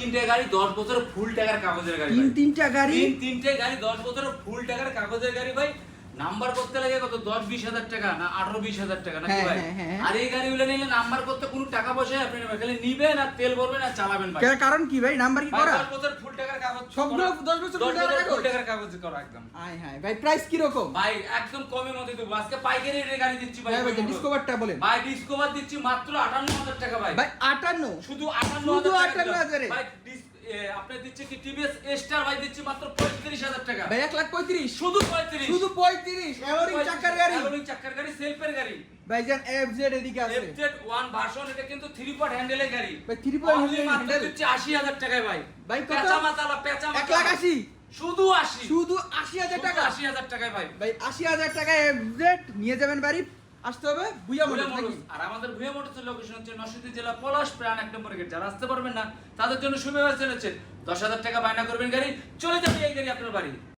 তিনটে গাড়ি 10 বছরের ফুল টাকার কাগজের গাড়ি। তিনটা গাড়ি তিনটে গাড়ি 10 বছরের ফুল টাকার কাগজের গাড়ি ভাই। নাম্বার করতে লাগে কত 10-20 হাজার টাকা না 18-20 হাজার টাকা নাকি ভাই? আর এই গাড়িগুলো নিলে নাম্বার করতে কোনো টাকা পয়সা আপনি নেবেন, খালি নিবেন আর তেল ভরবেন আর চালাবেন ভাই। কারণ কি ভাই নাম্বার কি করা? 10 বছর ফুল টাকার কাগজ, সবগুলো 10 বছর ফুল টাকার কাগজ করা একদম। হাই হাই ভাই প্রাইস কি রকম? ভাই একদম কমের মধ্যে দেব। আজকে পাইকারি রেটে গাড়ি দিচ্ছি ভাই। ভাই ডিসকভারটা বলেন। ভাই ডিসকভার দিচ্ছি মাত্র 58000 টাকা ভাই। ভাই 58 শুধু শুধু 58000 58,000 ভাই। আপনি দিচ্ছি কি টিভিএস স্টার ভাই দিচ্ছি মাত্র 35000 টাকা ভাই 1,35,000 শুধু 35 শুধু 35 এলোরিং চাকার গাড়ি এলোরিং চাকার গাড়ি সেলফের গাড়ি ভাইজান এফজেড এদিকে আছে FZ1 ভার্সন। এটা কিন্তু 3 পয়েন্ট হ্যান্ডেলের গাড়ি ভাই 3 পয়েন্ট মাত্র হ্যান্ডেল দিচ্ছি 80000 টাকায় ভাই। ভাই কত? পেঁচা মাতালা 1,80,000 শুধু 80 শুধু 80,000 টাকা 80000 টাকায় ভাই। ভাই 80,000 টাকা এফজেড নিয়ে যাবেন বাড়ি। আসতে হবে ভুইয়া মোটরস নাকি? আর আমাদের ভুইয়া মোটরসের লোকেশন হচ্ছে নরসিংদী জেলা পলাশ প্রাণ 1 নম্বর গেট। যারা আসতে পারবেন না তাদের জন্য সুব্যবস্থা রয়েছে। 10,000 টাকা বায়না করবেন গাড়ি, চলে যাবে এই গাড়ি আপনার বাড়ি।